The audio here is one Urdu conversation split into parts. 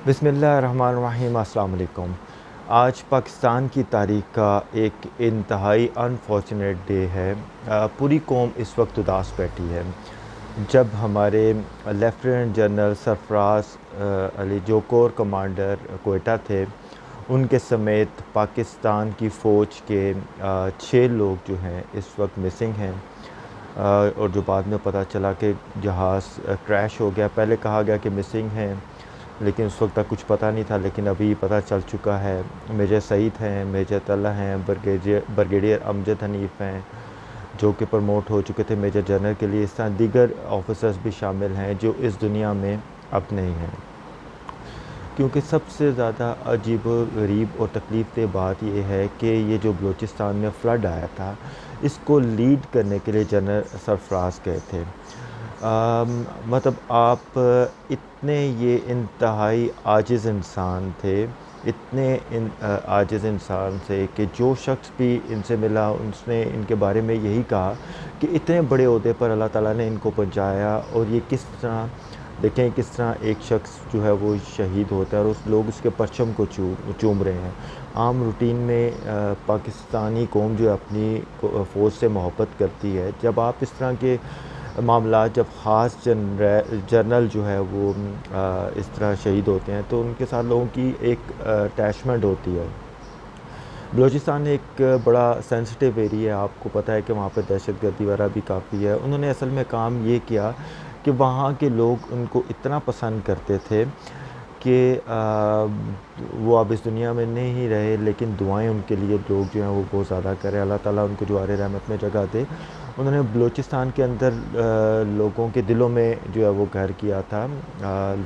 بسم اللہ الرحمن الرحیم۔ السلام علیکم۔ آج پاکستان کی تاریخ کا ایک انتہائی انفارچونیٹ ڈے ہے۔ پوری قوم اس وقت اداس بیٹھی ہے جب ہمارے لیفٹیننٹ جنرل سرفراز علی جو کور کمانڈر کوئٹہ تھے، ان کے سمیت پاکستان کی فوج کے 6 لوگ جو ہیں اس وقت مسنگ ہیں، اور جو بعد میں پتہ چلا کہ جہاز کریش ہو گیا۔ پہلے کہا گیا کہ مسنگ ہیں، لیکن اس وقت تک کچھ پتہ نہیں تھا، لیکن ابھی پتہ چل چکا ہے۔ میجر سعید ہیں، میجر طلحہ ہیں، بریگیڈیئر امجد حنیف ہیں جو کہ پروموٹ ہو چکے تھے میجر جنرل کے لیے۔ اس طرح دیگر آفیسرز بھی شامل ہیں جو اس دنیا میں اب نہیں ہیں، کیونکہ سب سے زیادہ عجیب و غریب اور تکلیف دہ بات یہ ہے کہ یہ جو بلوچستان میں فلڈ آیا تھا، اس کو لیڈ کرنے کے لیے جنرل سرفراز گئے تھے۔ مطلب آپ اتنے یہ انتہائی عاجز انسان تھے، اتنے عاجز انسان تھے کہ جو شخص بھی ان سے ملا اس نے ان کے بارے میں یہی کہا کہ اتنے بڑے عہدے پر اللہ تعالیٰ نے ان کو پہنچایا، اور یہ کس طرح دیکھیں کس طرح ایک شخص جو ہے وہ شہید ہوتا ہے اور لوگ اس کے پرچم کو چوم رہے ہیں۔ عام روٹین میں پاکستانی قوم جو اپنی فوج سے محبت کرتی ہے، جب آپ اس طرح کے معاملات، جب خاص جنرل جو ہے وہ اس طرح شہید ہوتے ہیں تو ان کے ساتھ لوگوں کی ایک اٹیچمنٹ ہوتی ہے۔ بلوچستان ایک بڑا سینسٹیو ایریا ہے، آپ کو پتہ ہے کہ وہاں پہ دہشت گردی وغیرہ بھی کافی ہے۔ انہوں نے اصل میں کام یہ کیا کہ وہاں کے لوگ ان کو اتنا پسند کرتے تھے کہ وہ اب اس دنیا میں نہیں رہے، لیکن دعائیں ان کے لیے لوگ جو ہیں وہ بہت زیادہ کریں، اللہ تعالیٰ ان کو جوار رحمت میں جگہ دے۔ انہوں نے بلوچستان کے اندر لوگوں کے دلوں میں جو ہے وہ گھر کیا تھا۔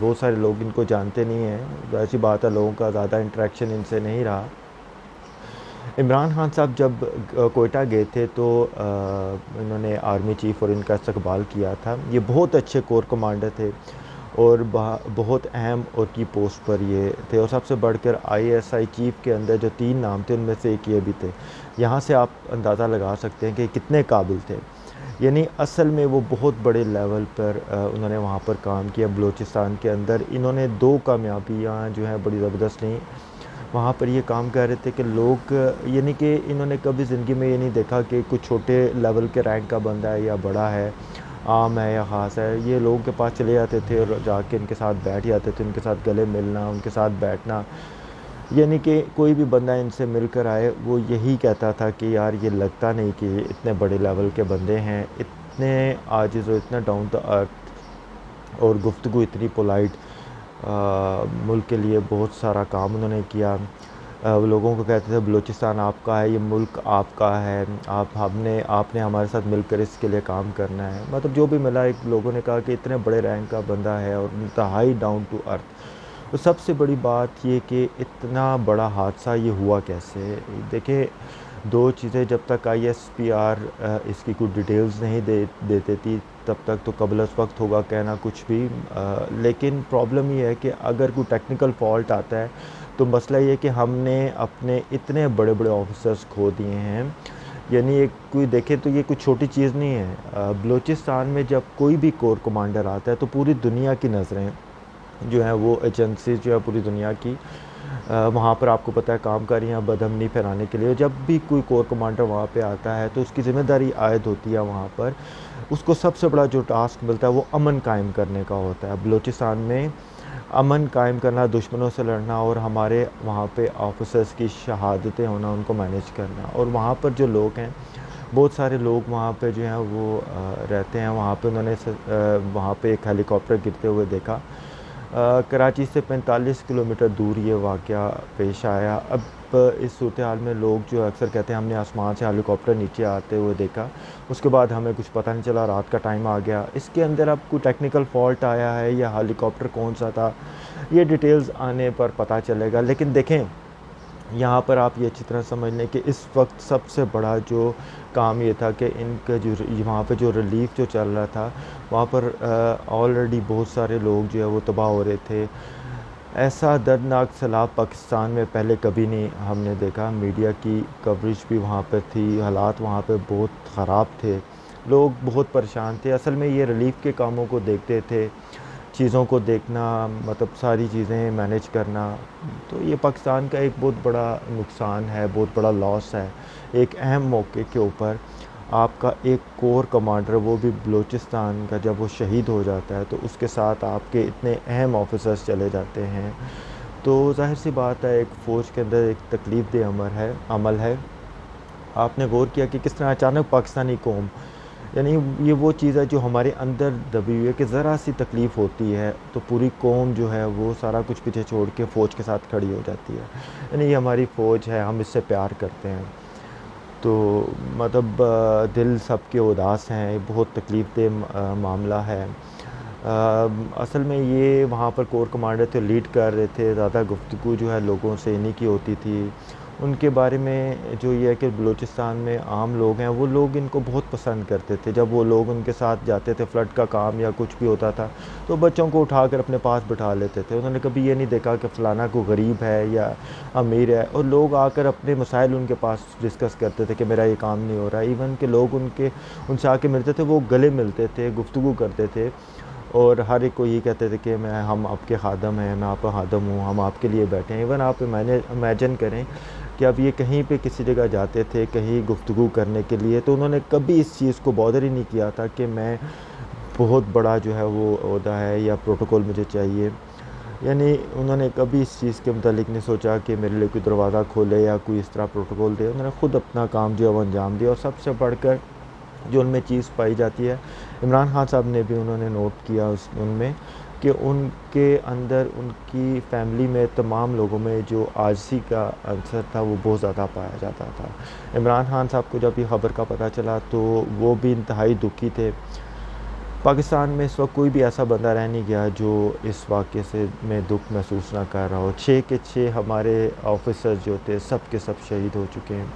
بہت سارے لوگ ان کو جانتے نہیں ہیں، ایسی بات ہے، لوگوں کا زیادہ انٹریکشن ان سے نہیں رہا۔ عمران خان صاحب جب کوئٹہ گئے تھے تو انہوں نے آرمی چیف اور ان کا استقبال کیا تھا۔ یہ بہت اچھے کور کمانڈر تھے اور بہت اہم اور کی پوسٹ پر یہ تھے، اور سب سے بڑھ کر ISI چیف کے اندر جو 3 نام تھے ان میں سے ایک یہ بھی تھے۔ یہاں سے آپ اندازہ لگا سکتے ہیں کہ کتنے قابل تھے، یعنی اصل میں وہ بہت بڑے لیول پر انہوں نے وہاں پر کام کیا بلوچستان کے اندر۔ انہوں نے 2 کامیابیاں جو ہیں بڑی زبردست لیں۔ وہاں پر یہ کام کر رہے تھے کہ لوگ، یعنی کہ انہوں نے کبھی زندگی میں یہ نہیں دیکھا کہ کچھ چھوٹے لیول کے رینک کا بندہ ہے یا بڑا ہے، عام ہے یا خاص ہے۔ یہ لوگوں کے پاس چلے جاتے تھے اور جا کے ان کے ساتھ بیٹھ جاتے تھے، ان کے ساتھ گلے ملنا، ان کے ساتھ بیٹھنا، یعنی کہ کوئی بھی بندہ ان سے مل کر آئے وہ یہی کہتا تھا کہ یار یہ لگتا نہیں کہ اتنے بڑے لیول کے بندے ہیں، اتنے عاجز اور اتنا ڈاؤن ٹو ارتھ، اور گفتگو اتنی پولائٹ۔ ملک کے لیے بہت سارا کام انہوں نے کیا۔ وہ لوگوں کو کہتے تھے بلوچستان آپ کا ہے، یہ ملک آپ کا ہے، آپ نے ہمارے ساتھ مل کر اس کے لیے کام کرنا ہے۔ مطلب جو بھی ملا، ایک لوگوں نے کہا کہ اتنے بڑے رینک کا بندہ ہے اور انتہائی ڈاؤن ٹو ارتھ۔ اور سب سے بڑی بات یہ کہ اتنا بڑا حادثہ یہ ہوا کیسے؟ دیکھیں 2 چیزیں، جب تک ISPR اس کی کوئی ڈیٹیلز نہیں دیتے تھی تب تک تو قبل از وقت ہوگا کہنا کچھ بھی، لیکن پرابلم یہ ہے کہ اگر کوئی ٹیکنیکل فالٹ آتا ہے تو مسئلہ یہ کہ ہم نے اپنے اتنے بڑے بڑے آفیسرز کھو دیے ہیں، یعنی ایک کوئی دیکھے تو یہ کوئی چھوٹی چیز نہیں ہے۔ بلوچستان میں جب کوئی بھی کور کمانڈر آتا ہے تو پوری دنیا کی نظریں جو ہیں وہ ایجنسیز جو ہے پوری دنیا کی وہاں پر آپ کو پتہ ہے کام کر رہی ہیں بدامنی پھیلانے کے لیے۔ جب بھی کوئی کور کمانڈر وہاں پہ آتا ہے تو اس کی ذمہ داری عائد ہوتی ہے وہاں پر، اس کو سب سے بڑا جو ٹاسک ملتا ہے وہ امن قائم کرنے کا ہوتا ہے۔ بلوچستان میں امن قائم کرنا، دشمنوں سے لڑنا، اور ہمارے وہاں پہ آفیسرز کی شہادتیں ہونا، ان کو مینیج کرنا۔ اور وہاں پر جو لوگ ہیں، بہت سارے لوگ وہاں پہ جو ہیں وہ رہتے ہیں۔ وہاں پہ انہوں نے وہاں پہ ایک ہیلی کاپٹر گرتے ہوئے دیکھا۔ کراچی سے 45 کلومیٹر دور یہ واقعہ پیش آیا۔ اب اس صورتحال میں لوگ جو اکثر کہتے ہیں ہم نے آسمان سے ہیلی کاپٹر نیچے آتے ہوئے دیکھا، اس کے بعد ہمیں کچھ پتہ نہیں چلا، رات کا ٹائم آ گیا۔ اس کے اندر اب کوئی ٹیکنیکل فالٹ آیا ہے یا ہیلی کاپٹر کون سا تھا، یہ ڈیٹیلز آنے پر پتہ چلے گا۔ لیکن دیکھیں یہاں پر آپ یہ اچھی طرح سمجھ لیں کہ اس وقت سب سے بڑا جو کام یہ تھا کہ ان کا جو وہاں پہ جو ریلیف جو چل رہا تھا، وہاں پر آلریڈی بہت سارے لوگ جو ہے وہ تباہ ہو رہے تھے۔ ایسا دردناک سیلاب پاکستان میں پہلے کبھی نہیں ہم نے دیکھا۔ میڈیا کی کوریج بھی وہاں پہ تھی، حالات وہاں پہ بہت خراب تھے، لوگ بہت پریشان تھے۔ اصل میں یہ ریلیف کے کاموں کو دیکھتے تھے چیزوں کو دیکھنا، مطلب ساری چیزیں مینیج کرنا، تو یہ پاکستان کا ایک بہت بڑا نقصان ہے، بہت بڑا لاس ہے۔ ایک اہم موقع کے اوپر آپ کا ایک کور کمانڈر، وہ بھی بلوچستان کا، جب وہ شہید ہو جاتا ہے تو اس کے ساتھ آپ کے اتنے اہم آفیسرز چلے جاتے ہیں، تو ظاہر سی بات ہے ایک فوج کے اندر ایک تکلیف دہ عمل ہے۔ آپ نے غور کیا کہ کس طرح اچانک پاکستانی قوم، یعنی یہ وہ چیز ہے جو ہمارے اندر دبی ہوئی ہے کہ ذرا سی تکلیف ہوتی ہے تو پوری قوم جو ہے وہ سارا کچھ پیچھے چھوڑ کے فوج کے ساتھ کھڑی ہو جاتی ہے۔ یعنی یہ ہماری فوج ہے، ہم اس سے پیار کرتے ہیں، تو مطلب دل سب کے اداس ہیں، بہت تکلیف دہ معاملہ ہے۔ اصل میں یہ وہاں پر کور کمانڈر تھے، لیڈ کر رہے تھے، زیادہ گفتگو جو ہے لوگوں سے انہی کی ہوتی تھی۔ ان کے بارے میں جو یہ ہے کہ بلوچستان میں عام لوگ ہیں، وہ لوگ ان کو بہت پسند کرتے تھے۔ جب وہ لوگ ان کے ساتھ جاتے تھے، فلڈ کا کام یا کچھ بھی ہوتا تھا تو بچوں کو اٹھا کر اپنے پاس بٹھا لیتے تھے۔ انہوں نے کبھی یہ نہیں دیکھا کہ فلانا کو غریب ہے یا امیر ہے، اور لوگ آ کر اپنے مسائل ان کے پاس ڈسکس کرتے تھے کہ میرا یہ کام نہیں ہو رہا۔ ایون کہ لوگ ان سے آ کے ملتے تھے، وہ گلے ملتے تھے، گفتگو کرتے تھے، اور ہر ایک کو یہ کہتے تھے کہ ہم آپ کے خادم ہیں، میں آپ کا خادم ہوں، ہم آپ کے لیے بیٹھے ہیں۔ ایون آپ امیجن کریں کہ اب یہ کہیں پہ کسی جگہ جاتے تھے کہیں گفتگو کرنے کے لیے، تو انہوں نے کبھی اس چیز کو بادر ہی نہیں کیا تھا کہ میں بہت بڑا جو ہے وہ عہدہ ہے یا پروٹوکول مجھے چاہیے۔ یعنی انہوں نے کبھی اس چیز کے متعلق نہیں سوچا کہ میرے لیے کوئی دروازہ کھولے یا کوئی اس طرح پروٹوکول دے۔ انہوں نے خود اپنا کام جو ہے وہ انجام دیا، اور سب سے بڑھ کر جو ان میں چیز پائی جاتی ہے، عمران خان صاحب نے بھی انہوں نے نوٹ کیا ان میں، کہ ان کے اندر ان کی فیملی میں تمام لوگوں میں جو عاجزی کا عنصر تھا وہ بہت زیادہ پایا جاتا تھا۔ عمران خان صاحب کو جب یہ خبر کا پتہ چلا تو وہ بھی انتہائی دکھی تھے۔ پاکستان میں اس وقت کوئی بھی ایسا بندہ رہ نہیں گیا جو اس واقعے سے میں دکھ محسوس نہ کر رہا ہو۔ 6 کے 6 ہمارے آفیسر جو تھے سب کے سب شہید ہو چکے ہیں،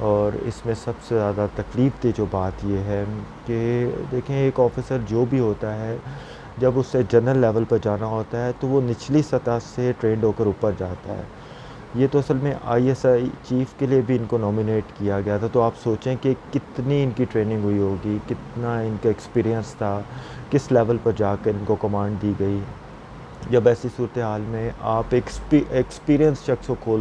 اور اس میں سب سے زیادہ تکلیف دہ جو بات یہ ہے کہ دیکھیں، ایک آفیسر جو بھی ہوتا ہے، جب اس سے جنرل لیول پر جانا ہوتا ہے تو وہ نچلی سطح سے ٹرینڈ ہو کر اوپر جاتا ہے۔ یہ تو اصل میں ISI چیف کے لیے بھی ان کو نامینیٹ کیا گیا تھا، تو آپ سوچیں کہ کتنی ان کی ٹریننگ ہوئی ہوگی، کتنا ان کا ایکسپیرینس تھا، کس لیول پر جا کر ان کو کمانڈ دی گئی۔ جب ایسی صورتحال میں آپ ایکسپیرینس شخص کو کھو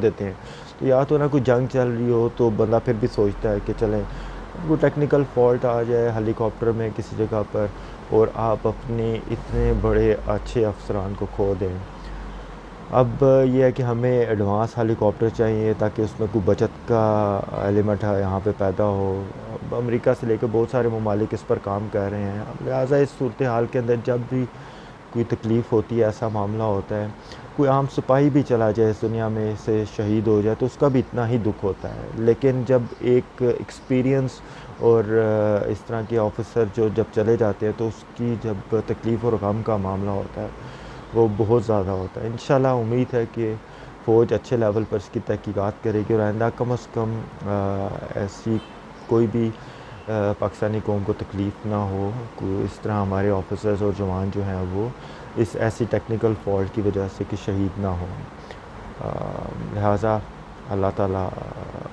دیتے ہیں، تو یا تو نہ کوئی جنگ چل رہی ہو تو بندہ پھر بھی سوچتا ہے کہ چلیں کوئی ٹیکنیکل فالٹ آ جائے ہیلی کاپٹر میں کسی جگہ پر، اور آپ اپنے اتنے بڑے اچھے افسران کو کھو دیں۔ اب یہ ہے کہ ہمیں ایڈوانس ہیلی کاپٹر چاہیے تاکہ اس میں کوئی بچت کا ایلیمنٹ یہاں پہ پیدا ہو۔ اب امریکہ سے لے کے بہت سارے ممالک اس پر کام کر رہے ہیں، لہٰذا اس صورتحال کے اندر جب بھی کوئی تکلیف ہوتی ہے، ایسا معاملہ ہوتا ہے، کوئی عام سپاہی بھی چلا جائے اس دنیا میں سے شہید ہو جائے تو اس کا بھی اتنا ہی دکھ ہوتا ہے، لیکن جب ایک ایکسپیرینس اور اس طرح کے آفیسر جب چلے جاتے ہیں تو اس کی جب تکلیف اور غم کا معاملہ ہوتا ہے وہ بہت زیادہ ہوتا ہے۔ انشاءاللہ امید ہے کہ فوج اچھے لیول پر اس کی تحقیقات کرے گی، اور آئندہ کم از کم ایسی کوئی بھی پاکستانی قوم کو تکلیف نہ ہو، کوئی اس طرح ہمارے آفیسرز اور جوان جو ہیں وہ اس ایسی ٹیکنیکل فالٹ کی وجہ سے کہ شہید نہ ہوں۔ لہٰذا اللہ تعالیٰ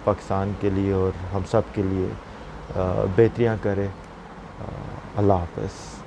پاکستان کے لیے اور ہم سب کے لیے بہتریاں کرے۔ اللہ حافظ۔